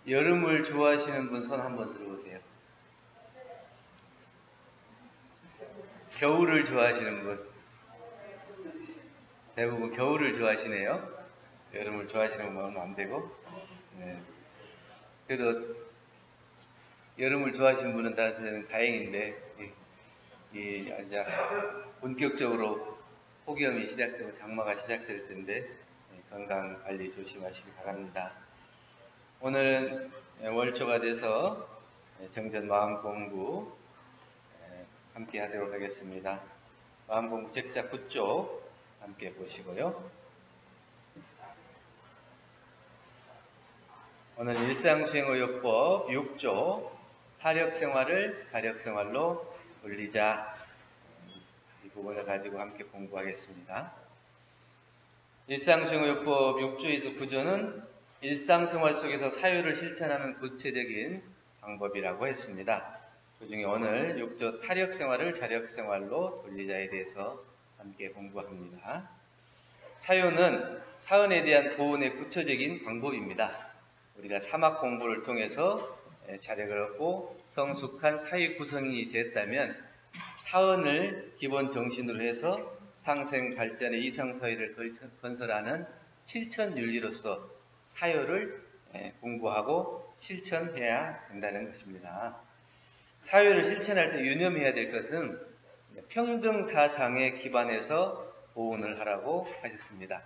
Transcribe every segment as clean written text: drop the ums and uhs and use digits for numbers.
여름을 좋아하시는 분 손 한번 들어보세요. 겨울을 좋아하시는 분? 대부분 겨울을 좋아하시네요. 여름을 좋아하시는 분은 안 되고. 네. 그래도 여름을 좋아하시는 분은 나한테는 다행인데, 이제 본격적으로 폭염이 시작되고 장마가 시작될 텐데 건강 관리 조심하시기 바랍니다. 오늘은 월초가 돼서 정전 마음 공부 함께 하도록 하겠습니다. 마음 공부 책자 9쪽 함께 보시고요. 오늘 일상수행의요법 6조 타력생활을 자력생활로 돌리자, 이 부분을 가지고 함께 공부하겠습니다. 일상수행의요법 6조에서 9조는 일상생활 속에서 사유를 실천하는 구체적인 방법이라고 했습니다. 그 중에 오늘 6조 타력생활을 자력생활로 돌리자에 대해서 함께 공부합니다. 사유는 사은에 대한 보온의 구체적인 방법입니다. 우리가 사막 공부를 통해서 자력을 얻고 성숙한 사회 구성이 됐다면 사은을 기본 정신으로 해서 상생 발전의 이상사회를 건설하는 실천윤리로서 사유를 공부하고 실천해야 된다는 것입니다. 사유를 실천할 때 유념해야 될 것은 평등사상에 기반해서 보온을 하라고 하셨습니다.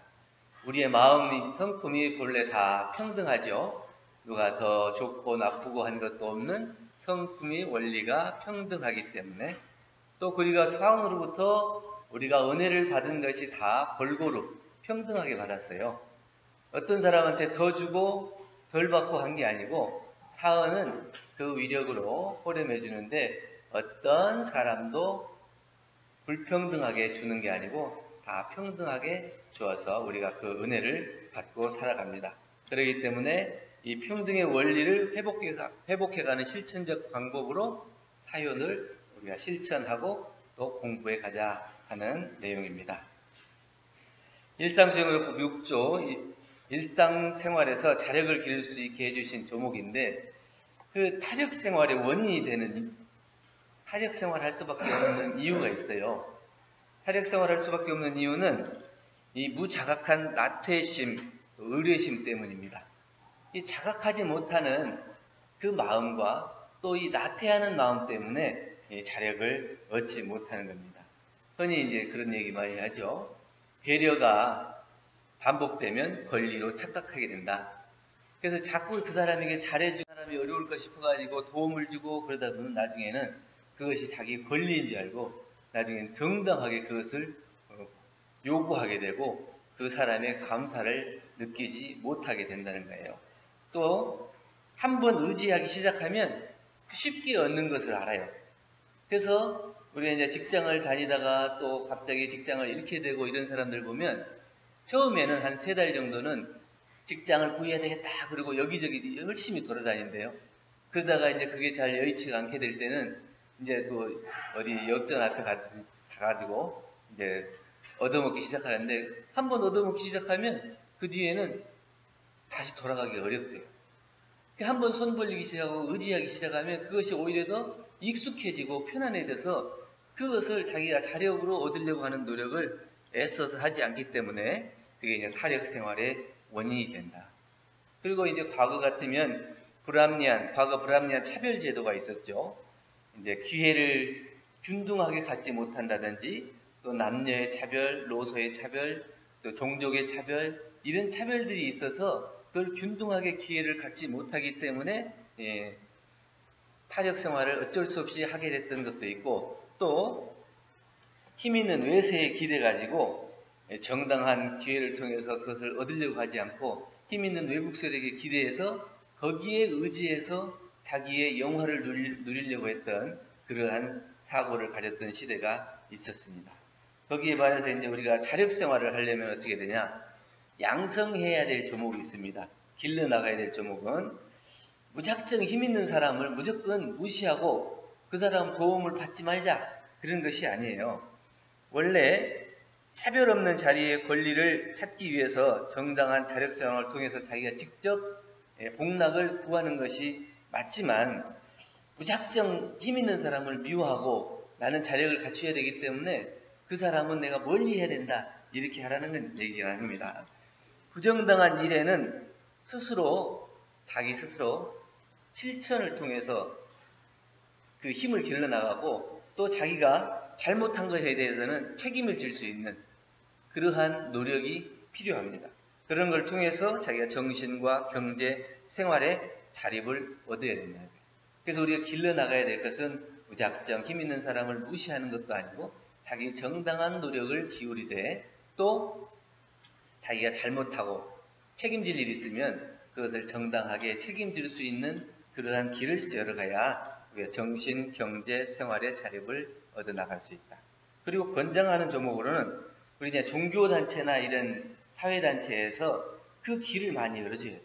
우리의 마음이, 성품이 본래 다 평등하죠. 누가 더 좋고 나쁘고 한 것도 없는 성품이 원리가 평등하기 때문에, 또 우리가 사원으로부터 우리가 은혜를 받은 것이 다 골고루 평등하게 받았어요. 어떤 사람한테 더 주고 덜 받고 한 게 아니고, 사은은 그 위력으로 호렴해 주는데 어떤 사람도 불평등하게 주는 게 아니고 다 평등하게 주어서 우리가 그 은혜를 받고 살아갑니다. 그렇기 때문에 이 평등의 원리를 회복해가는 실천적 방법으로 사연을 우리가 실천하고 또 공부해 가자 하는 내용입니다. 일상수행의요법 6조 일상생활에서 자력을 기를 수 있게 해주신 조목인데, 그 타력생활의 원인이 되는, 타력생활 할 수밖에 없는 이유가 있어요. 타력생활 할 수밖에 없는 이유는 이 무자각한 나태심, 의뢰심 때문입니다. 이 자각하지 못하는 그 마음과 또 이 나태하는 마음 때문에 이 자력을 얻지 못하는 겁니다. 흔히 이제 그런 얘기 많이 하죠. 배려가 반복되면 권리로 착각하게 된다. 그래서 자꾸 그 사람에게 잘해주는 사람이 어려울까 싶어가지고 도움을 주고 그러다 보면 나중에는 그것이 자기 권리인 줄 알고 나중에는 정당하게 그것을 요구하게 되고 그 사람의 감사를 느끼지 못하게 된다는 거예요. 또 한 번 의지하기 시작하면 쉽게 얻는 것을 알아요. 그래서 우리가 이제 직장을 다니다가 또 갑자기 직장을 잃게 되고 이런 사람들 보면 처음에는 한 3달 정도는 직장을 구해야 되겠다 그러고 여기저기 열심히 돌아다닌대요. 그러다가 이제 그게 잘 여의치가 않게 될 때는 이제 또 어디 역전 앞에 가가지고 이제 얻어먹기 시작하는데, 한 번 얻어먹기 시작하면 그 뒤에는 다시 돌아가기 어렵대요. 한 번 손 벌리기 시작하고 의지하기 시작하면 그것이 오히려 더 익숙해지고 편안해져서 그것을 자기가 자력으로 얻으려고 하는 노력을 애써서 하지 않기 때문에 그게 이제 타력 생활의 원인이 된다. 그리고 이제 과거 같으면 과거 불합리한 차별 제도가 있었죠. 이제 기회를 균등하게 갖지 못한다든지, 또 남녀의 차별, 노소의 차별, 또 종족의 차별, 이런 차별들이 있어서 그걸 균등하게 기회를 갖지 못하기 때문에 타력 생활을 어쩔 수 없이 하게 됐던 것도 있고, 또 힘 있는 외세에 기대 가지고 정당한 기회를 통해서 그것을 얻으려고 하지 않고 힘 있는 외국 세력에 기대해서 거기에 의지해서 자기의 영화를 누리려고 했던 그러한 사고를 가졌던 시대가 있었습니다. 거기에 반해서 이제 우리가 자력 생활을 하려면 어떻게 되냐? 양성해야 될 조목이 있습니다. 길러나가야 될 조목은 무작정 힘 있는 사람을 무조건 무시하고 그 사람 도움을 받지 말자, 그런 것이 아니에요. 원래 차별 없는 자리의 권리를 찾기 위해서 정당한 자력 생활을 통해서 자기가 직접 복락을 구하는 것이 맞지만 무작정 힘 있는 사람을 미워하고 나는 자력을 갖춰야 되기 때문에 그 사람은 내가 멀리 해야 된다 이렇게 하라는 건 얘기가 아닙니다. 부정당한 일에는 자기 스스로 실천을 통해서 그 힘을 길러나가고 또 자기가 잘못한 것에 대해서는 책임을 질 수 있는 그러한 노력이 필요합니다. 그런 걸 통해서 자기가 정신과 경제, 생활에 자립을 얻어야 된다. 그래서 우리가 길러나가야 될 것은 무작정 힘 있는 사람을 무시하는 것도 아니고 자기 정당한 노력을 기울이되 또 자기가 잘못하고 책임질 일이 있으면 그것을 정당하게 책임질 수 있는 그러한 길을 열어가야 우리가 정신, 경제, 생활의 자립을 얻어나갈 수 있다. 그리고 권장하는 조목으로는 우리 이제 종교단체나 이런 사회단체에서 그 길을 많이 열어줘야 돼요.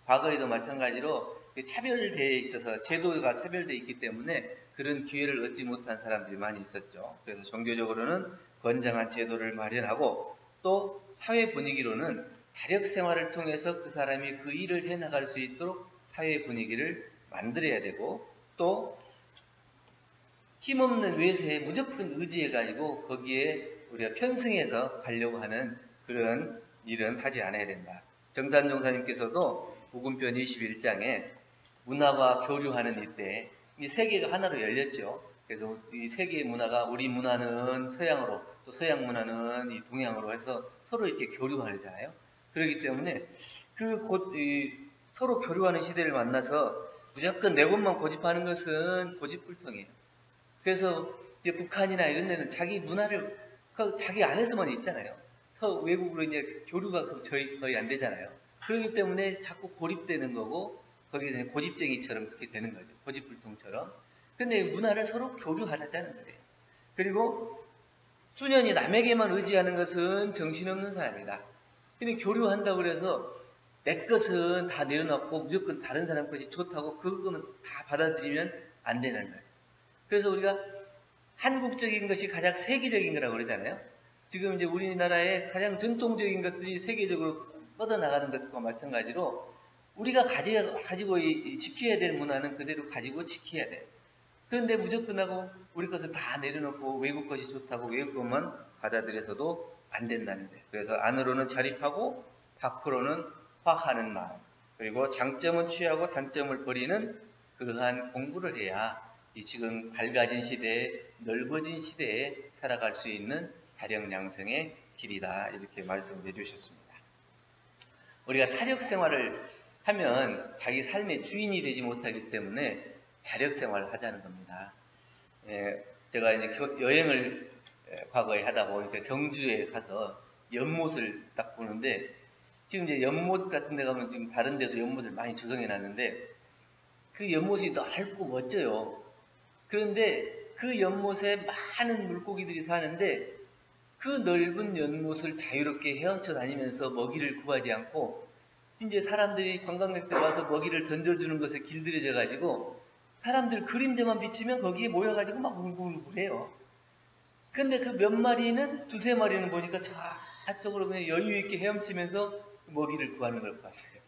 과거에도 마찬가지로 차별되어 있어서 제도가 차별되어 있기 때문에 그런 기회를 얻지 못한 사람들이 많이 있었죠. 그래서 종교적으로는 건장한 제도를 마련하고 또 사회 분위기로는 자력 생활을 통해서 그 사람이 그 일을 해나갈 수 있도록 사회 분위기를 만들어야 되고 또 힘없는 외세에 무조건 의지해가지고 거기에 우리가 편승해서 가려고 하는 그런 일은 하지 않아야 된다. 정산종사님께서도 복음편 21장에 문화가 교류하는 이때 이 세계가 하나로 열렸죠. 그래서 이 세계의 문화가 우리 문화는 서양으로 또 서양 문화는 이 동양으로 해서 서로 이렇게 교류하잖아요. 그렇기 때문에 서로 교류하는 시대를 만나서 무조건 내 것만 고집하는 것은 고집불통이에요. 그래서 이제 북한이나 이런 데는 자기 문화를 자기 안에서만 있잖아요. 외국으로 이제 교류가 거의 안 되잖아요. 그렇기 때문에 자꾸 고립되는 거고 거기서 고집쟁이처럼 그렇게 되는 거죠. 고집불통처럼. 근데 문화를 서로 교류하자는 거예요. 그리고 수년이 남에게만 의지하는 것은 정신없는 사람이다. 근데 교류한다고 그래서 내 것은 다 내려놓고 무조건 다른 사람 것이 좋다고 그거는 다 받아들이면 안 되는 거예요. 그래서 우리가 한국적인 것이 가장 세계적인 거라고 그러잖아요. 지금 이제 우리나라의 가장 전통적인 것들이 세계적으로 뻗어나가는 것과 마찬가지로 우리가 가지고 지켜야 될 문화는 그대로 가지고 지켜야 돼. 그런데 무조건 하고 우리 것을 다 내려놓고 외국 것이 좋다고 외국 것만 받아들여서도 안 된다는 거예요. 그래서 안으로는 자립하고 밖으로는 화하는 마음, 그리고 장점은 취하고 단점을 버리는 그러한 공부를 해야 이 지금 밝아진 시대에 넓어진 시대에 살아갈 수 있는 자력 양성의 길이다 이렇게 말씀해 주셨습니다. 우리가 타력 생활을 하면 자기 삶의 주인이 되지 못하기 때문에 자력 생활을 하자는 겁니다. 제가 이제 여행을 과거에 하다 보니까 경주에 가서 연못을 딱 보는데 지금 이제 연못 같은 데 가면 지금 다른 데도 연못을 많이 조성해 놨는데 그 연못이 넓고 멋져요. 그런데 그 연못에 많은 물고기들이 사는데 그 넓은 연못을 자유롭게 헤엄쳐 다니면서 먹이를 구하지 않고 이제 사람들이 관광객들 와서 먹이를 던져주는 것에 길들여져 가지고 사람들 그림자만 비치면 거기에 모여가지고 막 웅글웅글해요. 근데 그 몇 마리는 두세 마리는 보니까 저쪽으로 그냥 여유 있게 헤엄치면서 먹이를 구하는 걸 봤어요.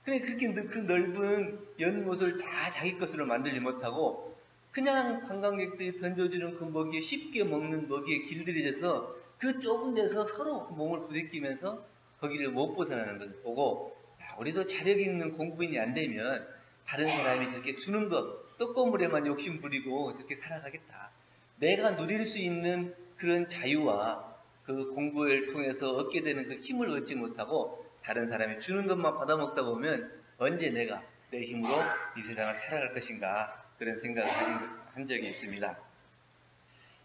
근데 그렇게 그 넓은 연못을 다 자기 것으로 만들지 못하고 그냥 관광객들이 던져주는 그 먹이에 쉽게 먹는 먹이에 길들여져서 그 좁은 데서 서로 몸을 부딪히면서 거기를 못 벗어나는 것을 보고 우리도 자력 있는 공부인이 안 되면 다른 사람이 그렇게 주는 것 떡고물에만 욕심 부리고 그렇게 살아가겠다. 내가 누릴 수 있는 그런 자유와 그 공부를 통해서 얻게 되는 그 힘을 얻지 못하고 다른 사람이 주는 것만 받아먹다 보면 언제 내가 내 힘으로 이 세상을 살아갈 것인가 그런 생각을 한 적이 있습니다.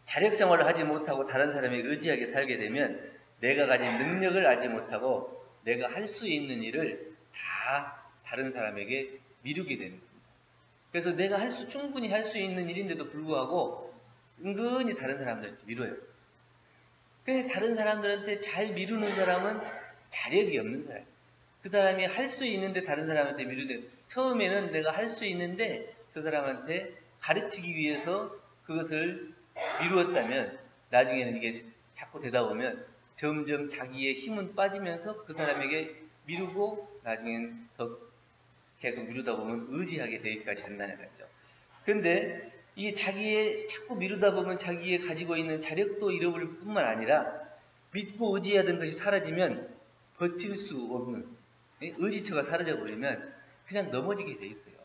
자력 생활을 하지 못하고 다른 사람에게 의지하게 살게 되면 내가 가진 능력을 알지 못하고 내가 할 수 있는 일을 다 다른 사람에게 미루게 되는 겁니다. 그래서 내가 충분히 할 수 있는 일인데도 불구하고 은근히 다른 사람들한테 미뤄요. 그래서 다른 사람들한테 잘 미루는 사람은 자력이 없는 사람. 그 사람이 할 수 있는데 다른 사람한테 미루는 처음에는 내가 할 수 있는데 저 사람한테 가르치기 위해서 그것을 미루었다면 나중에는 이게 자꾸 되다 보면 점점 자기의 힘은 빠지면서 그 사람에게 미루고 나중에는 더 계속 미루다 보면 의지하게 되기까지 된다는 거죠. 근데 이 자기의 자꾸 미루다 보면 자기의 가지고 있는 자력도 잃어버릴 뿐만 아니라 믿고 의지하던 것이 사라지면 버틸 수 없는 의지처가 사라져버리면 그냥 넘어지게 돼 있어요.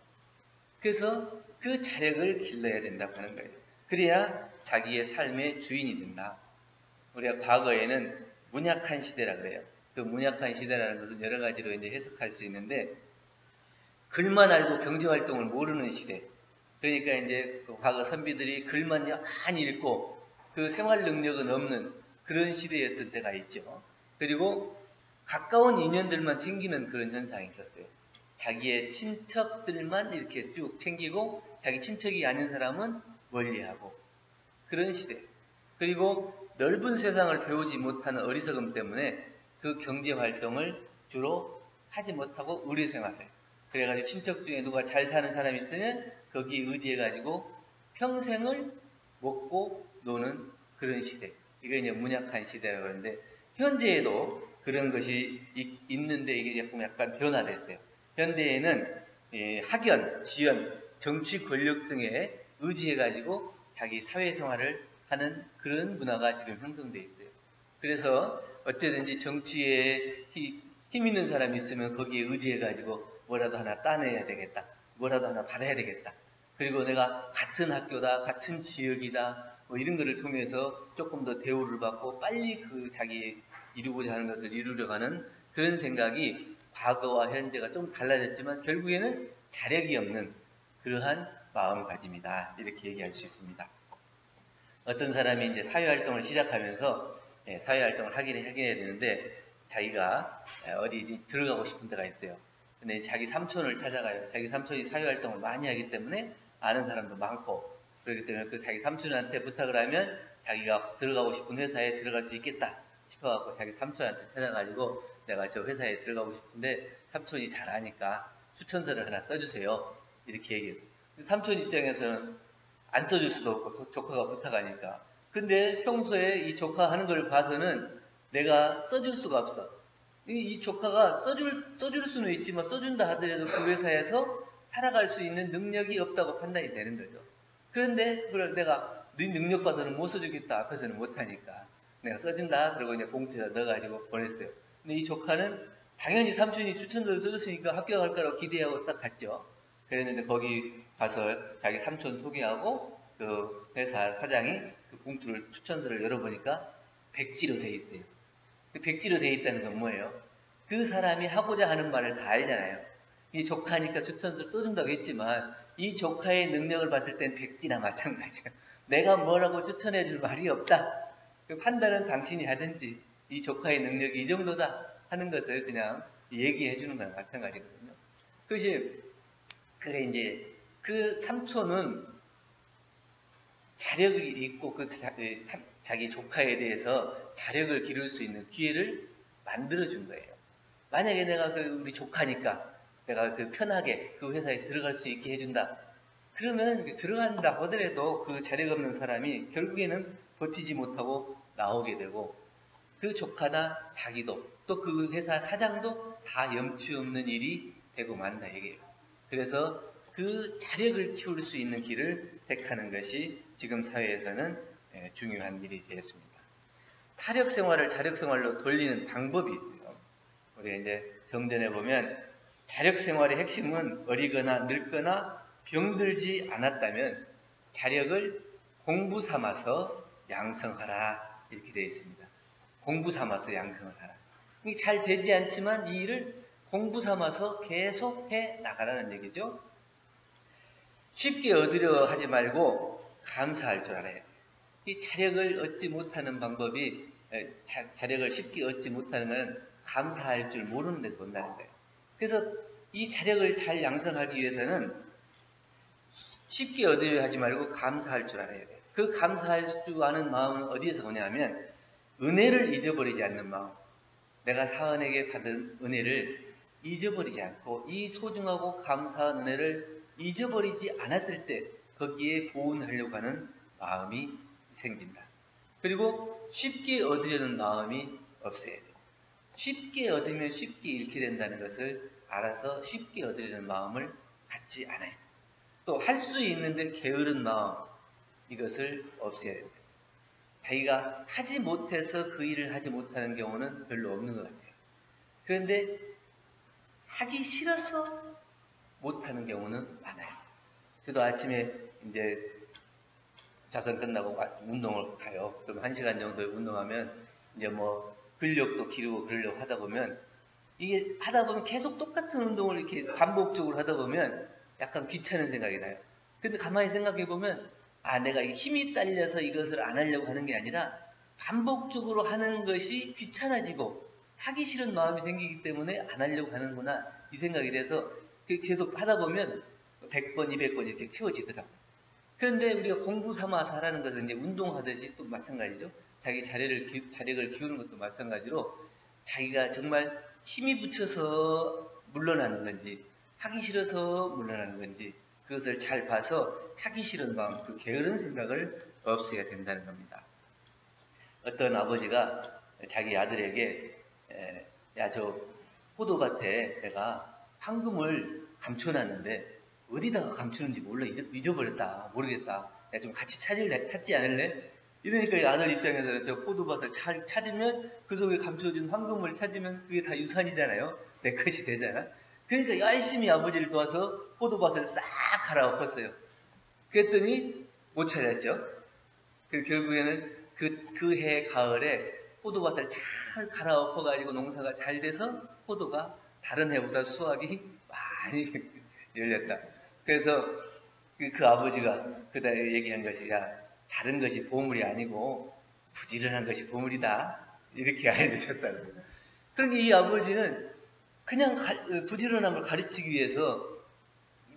그래서 그 자력을 길러야 된다고 하는 거예요. 그래야 자기의 삶의 주인이 된다. 우리가 과거에는 문약한 시대라 그래요. 그 문약한 시대라는 것은 여러 가지로 이제 해석할 수 있는데, 글만 알고 경제활동을 모르는 시대. 그러니까 이제 그 과거 선비들이 글만 많이 읽고 그 생활 능력은 없는 그런 시대였던 때가 있죠. 그리고 가까운 인연들만 챙기는 그런 현상이 있었어요. 자기의 친척들만 이렇게 쭉 챙기고 자기 친척이 아닌 사람은 멀리하고 그런 시대. 그리고 넓은 세상을 배우지 못하는 어리석음 때문에 그 경제활동을 주로 하지 못하고 의뢰생활을. 그래가지고 친척 중에 누가 잘 사는 사람이 있으면 거기에 의지해가지고 평생을 먹고 노는 그런 시대. 이게 이제 문약한 시대라고 하는데, 현재에도 그런 것이 있는데 이게 약간 변화됐어요. 현대에는 학연, 지연, 정치 권력 등에 의지해가지고 자기 사회생활을 하는 그런 문화가 지금 형성되어 있어요. 그래서 어쨌든지 정치에 힘 있는 사람이 있으면 거기에 의지해가지고 뭐라도 하나 따내야 되겠다. 뭐라도 하나 받아야 되겠다. 그리고 내가 같은 학교다, 같은 지역이다, 뭐 이런 거를 통해서 조금 더 대우를 받고 빨리 그 자기 이루고자 하는 것을 이루려고 하는 그런 생각이 과거와 현재가 좀 달라졌지만 결국에는 자력이 없는 그러한 마음가짐이다. 이렇게 얘기할 수 있습니다. 어떤 사람이 이제 사회활동을 시작하면서 사회활동을 하긴 해야 되는데 자기가 어디 들어가고 싶은 데가 있어요. 근데 자기 삼촌을 찾아가요. 자기 삼촌이 사회활동을 많이 하기 때문에 아는 사람도 많고, 그렇기 때문에 그 자기 삼촌한테 부탁을 하면 자기가 들어가고 싶은 회사에 들어갈 수 있겠다 싶어갖고 자기 삼촌한테 찾아가지고 내가 저 회사에 들어가고 싶은데 삼촌이 잘 아니까 추천서를 하나 써주세요. 이렇게 얘기했어요. 삼촌 입장에서는 안 써줄 수도 없고 조카가 부탁하니까. 근데 평소에 이 조카 하는 걸 봐서는 내가 써줄 수가 없어. 이 조카가 써줄 수는 있지만 써준다 하더라도 그 회사에서 살아갈 수 있는 능력이 없다고 판단이 되는 거죠. 그런데 그걸 내가 네 능력 봐서는 못 써주겠다. 앞에서는 못하니까 내가 써준다. 그러고 이제 봉투에다 넣어가지고 보냈어요. 근데 이 조카는 당연히 삼촌이 추천서를 써줬으니까 합격할 거라고 기대하고 딱 갔죠. 그랬는데 거기 가서 자기 삼촌 소개하고 그 회사 사장이 그 봉투를 추천서를 열어보니까 백지로 돼 있어요. 그 백지로 돼 있다는 건 뭐예요? 그 사람이 하고자 하는 말을 다 알잖아요. 이 조카니까 추천서를 써준다고 했지만 이 조카의 능력을 봤을 땐 백지나 마찬가지예요. 내가 뭐라고 추천해 줄 말이 없다. 그 판단은 당신이 하든지 이 조카의 능력이 이 정도다 하는 것을 그냥 얘기해 주는 거랑 마찬가지거든요. 그것이 그래 이제 그 삼촌은 자력이 있고 그 자기 조카에 대해서 자력을 기를 수 있는 기회를 만들어준 거예요. 만약에 내가 우리 조카니까 내가 편하게 그 회사에 들어갈 수 있게 해준다. 그러면 들어간다 하더라도 그 자력 없는 사람이 결국에는 버티지 못하고 나오게 되고 그 조카나 자기도 또 그 회사 사장도 다 염치 없는 일이 되고 만다 얘기예요. 그래서 그 자력을 키울 수 있는 길을 택하는 것이 지금 사회에서는 중요한 일이 되었습니다. 타력 생활을 자력 생활로 돌리는 방법이 있어요. 우리 이제 경전에 보면 자력 생활의 핵심은 어리거나 늙거나 병들지 않았다면 자력을 공부 삼아서 양성하라 이렇게 되어 있습니다. 공부 삼아서 양성을 하라. 이게 잘 되지 않지만 이 일을 공부 삼아서 계속 해 나가라는 얘기죠. 쉽게 얻으려 하지 말고 감사할 줄 알아야 돼요. 이 자력을 얻지 못하는 방법이 자력을 쉽게 얻지 못하는 것은 감사할 줄 모르는 데서 온다는 거예요. 그래서 이 자력을 잘 양성하기 위해서는 쉽게 얻으려 하지 말고 감사할 줄 알아야 돼요. 그 감사할 줄 아는 마음은 어디에서 오냐면 은혜를 잊어버리지 않는 마음. 내가 사원에게 받은 은혜를 잊어버리지 않고 이 소중하고 감사한 은혜를 잊어버리지 않았을 때 거기에 보은하려고 하는 마음이 생긴다. 그리고 쉽게 얻으려는 마음이 없어야 돼요. 쉽게 얻으면 쉽게 잃게 된다는 것을 알아서 쉽게 얻으려는 마음을 갖지 않아요. 또 할 수 있는데 게으른 마음, 이것을 없애야 됩니다. 자기가 하지 못해서 그 일을 하지 못하는 경우는 별로 없는 것 같아요. 그런데 하기 싫어서 못하는 경우는 많아요. 저도 아침에 이제 작전 끝나고 운동을 가요. 그럼 1시간 정도 운동하면 이제 뭐 근력도 기르고 그러려고 하다 보면 이게 하다 보면 계속 똑같은 운동을 이렇게 반복적으로 하다 보면 약간 귀찮은 생각이 나요. 근데 가만히 생각해 보면 내가 힘이 딸려서 이것을 안 하려고 하는 게 아니라 반복적으로 하는 것이 귀찮아지고 하기 싫은 마음이 생기기 때문에 안 하려고 하는구나 이 생각이 돼서 계속 하다 보면 100번, 200번 이렇게 채워지더라고요. 그런데 우리가 공부 삼아서 하라는 것은 이제 운동하듯이 또 마찬가지죠. 자기 자력을 키우는 것도 마찬가지로 자기가 정말 힘이 붙여서 물러나는 건지 하기 싫어서 물러나는 건지 그것을 잘 봐서 하기 싫은 마음, 그 게으른 생각을 없애야 된다는 겁니다. 어떤 아버지가 자기 아들에게 야, 저 포도밭에 내가 황금을 감춰놨는데 어디다가 감추는지 몰라. 잊어버렸다. 모르겠다. 야, 좀 같이 찾지 않을래? 이러니까 이 아들 입장에서는 저 포도밭을 찾으면 그 속에 감춰진 황금을 찾으면 그게 다 유산이잖아요. 내 것이 되잖아. 그러니까 열심히 아버지를 도와서 포도밭을 싹 갈아엎었어요. 그랬더니 못 찾았죠. 결국에는 그 해 가을에 포도밭을 잘 갈아엎어가지고 농사가 잘 돼서 포도가 다른 해보다 수확이 많이 열렸다. 그래서 그 아버지가 그때 얘기한 것이 다른 것이 보물이 아니고 부지런한 것이 보물이다. 이렇게 알려줬다고. 그러니까 이 아버지는 그냥 부지런한 걸 가르치기 위해서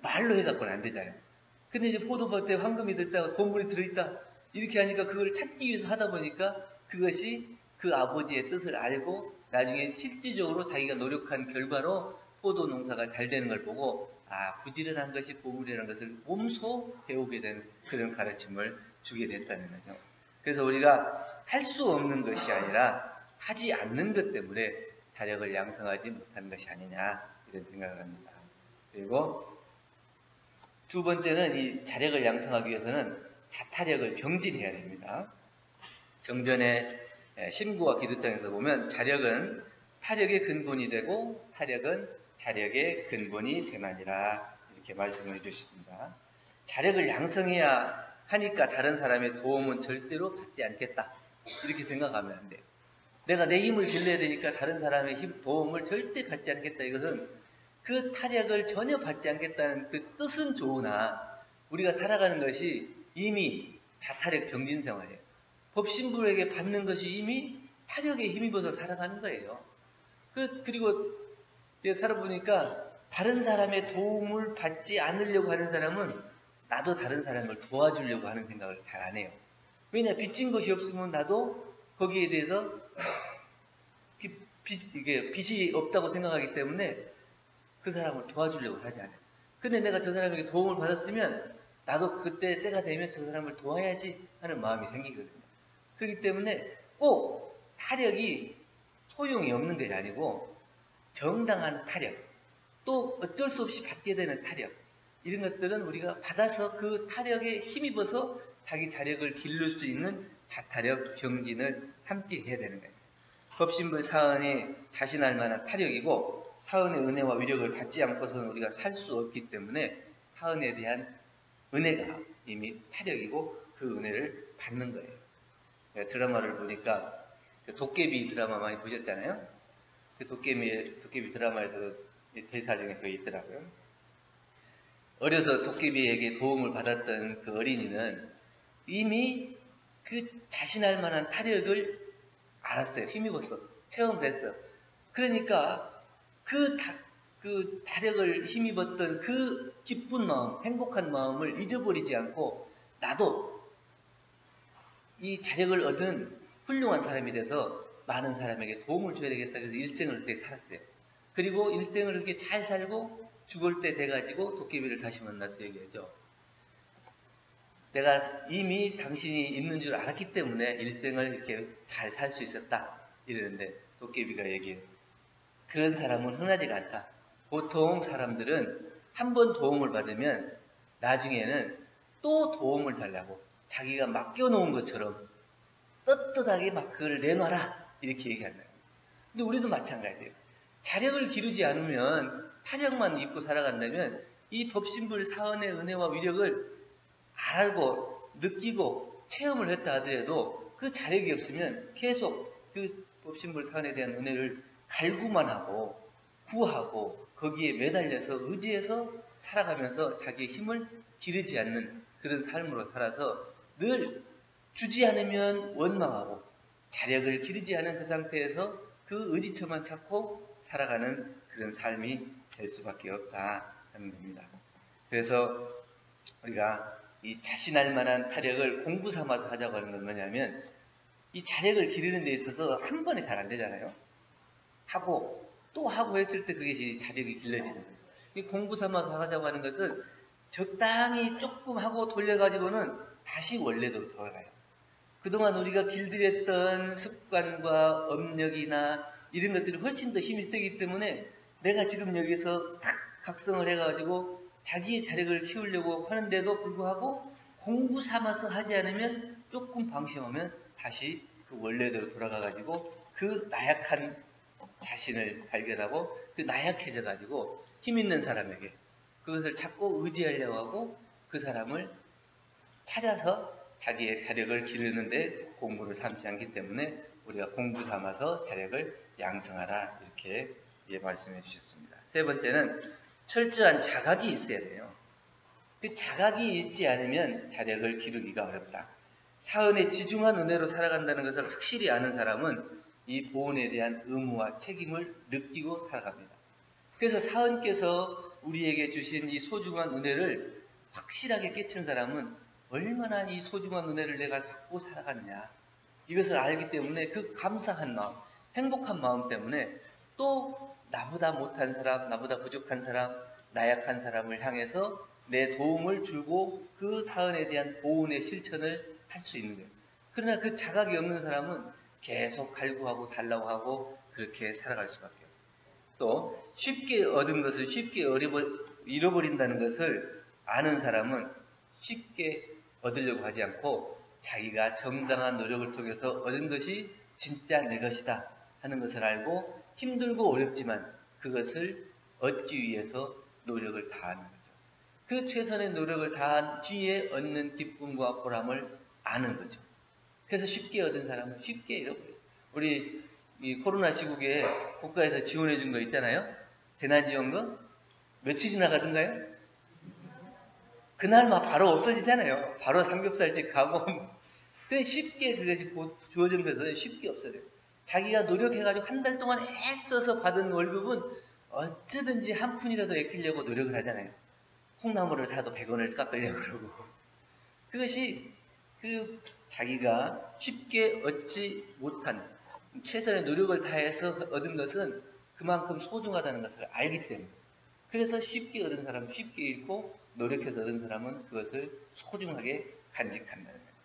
말로 해갖고는 안 되잖아요. 근데 이제 포도밭에 황금이 들었다가 보물이 들어있다. 이렇게 하니까 그걸 찾기 위해서 하다 보니까 그것이 그 아버지의 뜻을 알고 나중에 실질적으로 자기가 노력한 결과로 포도 농사가 잘 되는 걸 보고 부지런한 것이 보물이라는 것을 몸소 배우게 된 그런 가르침을 주게 됐다는 거죠. 그래서 우리가 할 수 없는 것이 아니라 하지 않는 것 때문에 자력을 양성하지 못한 것이 아니냐 이런 생각을 합니다. 그리고 두 번째는 이 자력을 양성하기 위해서는 자타력을 경진해야 됩니다. 정전의 신구와 기도장에서 보면 자력은 타력의 근본이 되고 타력은 자력의 근본이 되나니라 이렇게 말씀을 해주십니다. 자력을 양성해야 하니까 다른 사람의 도움은 절대로 받지 않겠다 이렇게 생각하면 안 돼요. 내가 내 힘을 길러야 되니까 다른 사람의 도움을 절대 받지 않겠다. 이것은 그 타력을 전혀 받지 않겠다는 그 뜻은 좋으나 우리가 살아가는 것이 이미 자타력 경진 생활이에요. 법신부에게 받는 것이 이미 타력에 힘입어서 살아가는 거예요. 그리고 살아보니까 다른 사람의 도움을 받지 않으려고 하는 사람은 나도 다른 사람을 도와주려고 하는 생각을 잘 안 해요. 왜냐? 빚진 것이 없으면 나도 거기에 대해서 빚이 없다고 생각하기 때문에 그 사람을 도와주려고 하지 않아요. 근데 내가 저 사람에게 도움을 받았으면 나도 그때 때가 되면 저 사람을 도와야지 하는 마음이 생기거든요. 그렇기 때문에 꼭 타력이 소용이 없는 것이 아니고 정당한 타력, 또 어쩔 수 없이 받게 되는 타력, 이런 것들은 우리가 받아서 그 타력에 힘입어서 자기 자력을 기를 수 있는 자타력 경진을 함께 해야 되는 거예요. 법신부의 사은이 자신할 만한 타력이고 사은의 은혜와 위력을 받지 않고서는 우리가 살 수 없기 때문에 사은에 대한 은혜가 이미 타력이고 그 은혜를 받는 거예요. 드라마를 보니까 도깨비 드라마 많이 보셨잖아요. 그 도깨비 드라마에서 대사 중에 그게 있더라고요. 어려서 도깨비에게 도움을 받았던 그 어린이는 이미 그 자신할 만한 타력을 알았어요. 힘입었어. 체험됐어. 그러니까 그 타력을 힘입었던 그 기쁜 마음, 행복한 마음을 잊어버리지 않고 나도 이 자력을 얻은 훌륭한 사람이 돼서 많은 사람에게 도움을 줘야 되겠다. 그래서 일생을 그렇게 살았어요. 그리고 일생을 그렇게 잘 살고 죽을 때 돼가지고 도깨비를 다시 만나서 얘기하죠. 내가 이미 당신이 있는 줄 알았기 때문에 일생을 이렇게 잘 살 수 있었다. 이러는데 도깨비가 얘기해요. 그런 사람은 흔하지가 않다. 보통 사람들은 한 번 도움을 받으면 나중에는 또 도움을 달라고 자기가 맡겨놓은 것처럼 떳떳하게 막 그걸 내놔라 이렇게 얘기한다. 근데 우리도 마찬가지예요. 자력을 기르지 않으면 타력만 입고 살아간다면 이 법신불 사언의 은혜와 위력을 알고 느끼고 체험을 했다 하더라도 그 자력이 없으면 계속 그 법신불 사언에 대한 은혜를 갈구만 하고 구하고 거기에 매달려서 의지해서 살아가면서 자기의 힘을 기르지 않는 그런 삶으로 살아서 늘 주지 않으면 원망하고 자력을 기르지 않은 그 상태에서 그 의지처만 찾고 살아가는 그런 삶이 될 수밖에 없다 하는 겁니다. 그래서 우리가 이 자신할 만한 타력을 공부 삼아서 하자고 하는 건 뭐냐면 이 자력을 기르는 데 있어서 한 번에 잘 안 되잖아요. 하고 또 하고 했을 때 그게 자력이 길러지는 거예요. 이 공부 삼아서 하자고 하는 것은 적당히 조금 하고 돌려가지고는 다시 원래대로 돌아가요. 그동안 우리가 길들였던 습관과 업력이나 이런 것들이 훨씬 더 힘이 세기 때문에 내가 지금 여기서 탁 각성을 해가지고 자기의 자력을 키우려고 하는데도 불구하고 공부 삼아서 하지 않으면 조금 방심하면 다시 그 원래대로 돌아가가지고 그 나약한 자신을 발견하고 그 나약해져가지고 힘 있는 사람에게 그것을 찾고 의지하려고 하고 그 사람을 찾아서 자기의 자력을 기르는데 공부를 삼지 않기 때문에 우리가 공부 삼아서 자력을 양성하라 이렇게 말씀해 주셨습니다. 세 번째는 철저한 자각이 있어야 돼요. 그 자각이 있지 않으면 자력을 기르기가 어렵다. 사언에 지중한 은혜로 살아간다는 것을 확실히 아는 사람은 이 보온에 대한 의무와 책임을 느끼고 살아갑니다. 그래서 사언께서 우리에게 주신 이 소중한 은혜를 확실하게 깨친 사람은 얼마나 이 소중한 은혜를 내가 갖고 살아가느냐 이것을 알기 때문에 그 감사한 마음, 행복한 마음 때문에 또 나보다 못한 사람, 나보다 부족한 사람, 나약한 사람을 향해서 내 도움을 주고 그 사언에 대한 보온의 실천을 할 수 있는 거예요. 그러나 그 자각이 없는 사람은 계속 갈구하고 달라고 하고 그렇게 살아갈 수밖에 없어요. 또 쉽게 얻은 것을 쉽게 잃어버린다는 것을 아는 사람은 쉽게 얻으려고 하지 않고 자기가 정당한 노력을 통해서 얻은 것이 진짜 내 것이다 하는 것을 알고 힘들고 어렵지만 그것을 얻기 위해서 노력을 다하는 거죠. 그 최선의 노력을 다한 뒤에 얻는 기쁨과 보람을 아는 거죠. 그래서 쉽게 얻은 사람은 쉽게 잃어버려요. 우리 이 코로나 시국에 국가에서 지원해 준 거 있잖아요. 재난지원금 며칠이나 가던가요? 그날만 바로 없어지잖아요. 바로 삼겹살집 가고 근데 쉽게 그것이 주어진 것은 쉽게 없어져요. 자기가 노력해가지고 한 달 동안 애써서 받은 월급은 어쩌든지 한 푼이라도 아끼려고 노력을 하잖아요. 콩나물을 사도 100원을 깎으려고 그러고 그것이 그 자기가 쉽게 얻지 못한 최선의 노력을 다해서 얻은 것은 그만큼 소중하다는 것을 알기 때문에 그래서 쉽게 얻은 사람은 쉽게 잃고 노력해서 얻은 사람은 그것을 소중하게 간직한다는 거예요.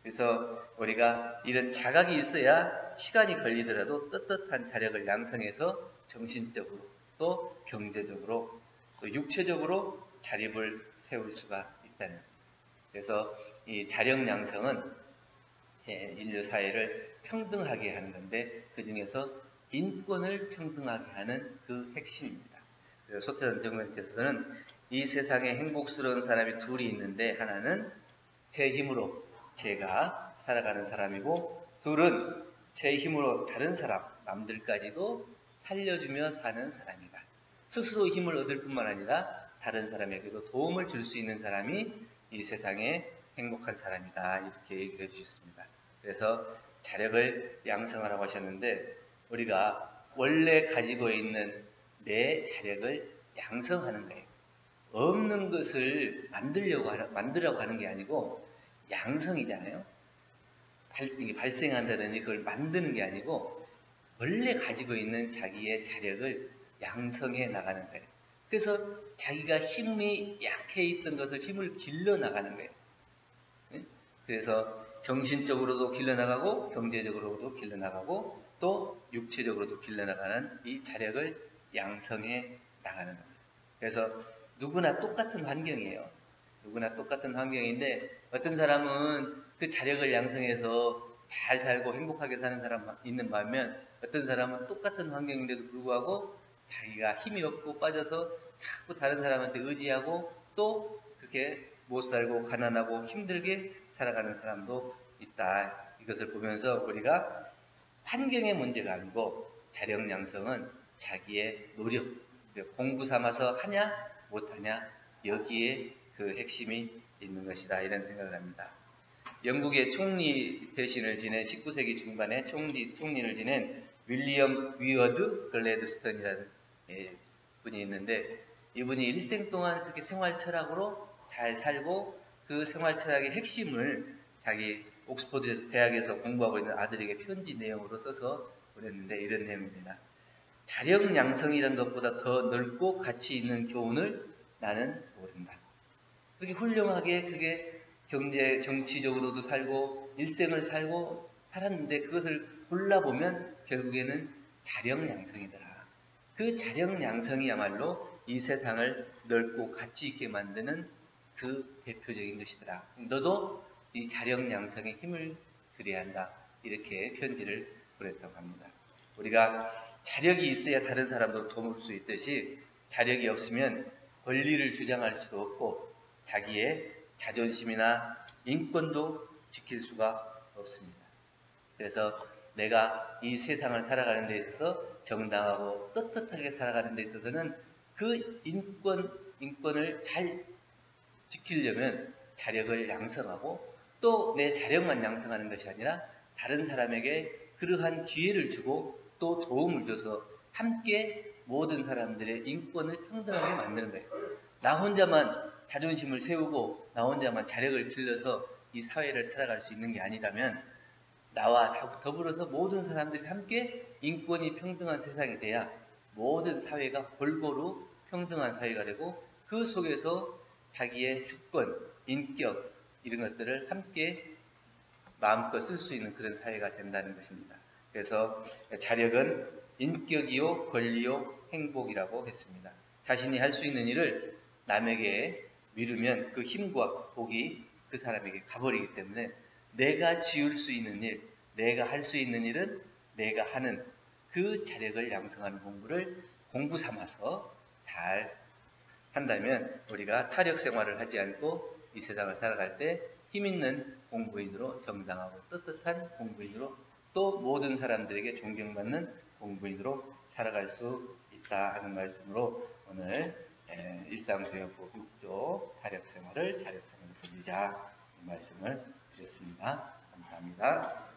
그래서 우리가 이런 자각이 있어야 시간이 걸리더라도 떳떳한 자력을 양성해서 정신적으로 또 경제적으로 또 육체적으로 자립을 세울 수가 있다는 거예요. 그래서 이 자력 양성은 인류 사회를 평등하게 하는 건데 그 중에서 인권을 평등하게 하는 그 핵심입니다. 그래서 소태산 정권께서는 이 세상에 행복스러운 사람이 둘이 있는데 하나는 제 힘으로 제가 살아가는 사람이고 둘은 제 힘으로 다른 사람, 남들까지도 살려주며 사는 사람이다. 스스로 힘을 얻을 뿐만 아니라 다른 사람에게도 도움을 줄 수 있는 사람이 이 세상에 행복한 사람이다. 이렇게 얘기해 주셨습니다. 그래서 자력을 양성하라고 하셨는데 우리가 원래 가지고 있는 내 자력을 양성하는 거예요. 없는 것을 만들려고 하는 게 아니고 양성이잖아요. 발생한다든지 그걸 만드는 게 아니고 원래 가지고 있는 자기의 자력을 양성해 나가는 거예요. 그래서 자기가 힘이 약해 있던 것을 힘을 길러 나가는 거예요. 그래서 정신적으로도 길러나가고 경제적으로도 길러나가고 또 육체적으로도 길러나가는 이 자력을 양성해 나가는 겁니다. 그래서 누구나 똑같은 환경이에요. 누구나 똑같은 환경인데 어떤 사람은 그 자력을 양성해서 잘 살고 행복하게 사는 사람 있는 반면 어떤 사람은 똑같은 환경인데도 불구하고 자기가 힘이 없고 빠져서 자꾸 다른 사람한테 의지하고 또 그렇게 못 살고 가난하고 힘들게 살아가는 사람도 있다. 이것을 보면서 우리가 환경의 문제가 아니고 자력 양성은 자기의 노력, 공부 삼아서 하냐 못하냐 여기에 그 핵심이 있는 것이다. 이런 생각을 합니다. 영국의 총리 대신을 지낸 19세기 중반에 총리를 지낸 윌리엄 위어드 글래드스턴이라는 분이 있는데 이분이 일생 동안 그렇게 생활 철학으로 잘 살고 그 생활 철학의 핵심을 자기 옥스퍼드 대학에서 공부하고 있는 아들에게 편지 내용으로 써서 보냈는데 이런 내용입니다. 자력 양성이라는 것보다 더 넓고 가치 있는 교훈을 나는 모른다. 그렇게 훌륭하게 그게 경제, 정치적으로도 살고 일생을 살고 살았는데 그것을 골라보면 결국에는 자력 양성이더라. 그 자력 양성이야말로 이 세상을 넓고 가치 있게 만드는 그 대표적인 것이더라. 너도 이 자력 양성에 힘을 들여야 한다. 이렇게 편지를 보냈다고 합니다. 우리가 자력이 있어야 다른 사람도 도울 수 있듯이 자력이 없으면 권리를 주장할 수도 없고 자기의 자존심이나 인권도 지킬 수가 없습니다. 그래서 내가 이 세상을 살아가는 데 있어서 정당하고 떳떳하게 살아가는 데 있어서는 그 인권을 잘 지키려면 자력을 양성하고 또 내 자력만 양성하는 것이 아니라 다른 사람에게 그러한 기회를 주고 또 도움을 줘서 함께 모든 사람들의 인권을 평등하게 만드는 거예요. 나 혼자만 자존심을 세우고 나 혼자만 자력을 길러서 이 사회를 살아갈 수 있는 게 아니라면 나와 더불어서 모든 사람들이 함께 인권이 평등한 세상이 돼야 모든 사회가 골고루 평등한 사회가 되고 그 속에서 자기의 주권, 인격 이런 것들을 함께 마음껏 쓸 수 있는 그런 사회가 된다는 것입니다. 그래서 자력은 인격이요, 권리요, 행복이라고 했습니다. 자신이 할 수 있는 일을 남에게 미루면 그 힘과 복이 그 사람에게 가버리기 때문에 내가 지을 수 있는 일, 내가 할 수 있는 일은 내가 하는 그 자력을 양성하는 공부를 공부 삼아서 잘 한다면 우리가 타력 생활을 하지 않고 이 세상을 살아갈 때 힘있는 공부인으로 정당하고 떳떳한 공부인으로 또 모든 사람들에게 존경받는 공부인으로 살아갈 수 있다 하는 말씀으로 오늘 일상교육부 6조 자력생활을 돌리자 이 말씀을 드렸습니다. 감사합니다.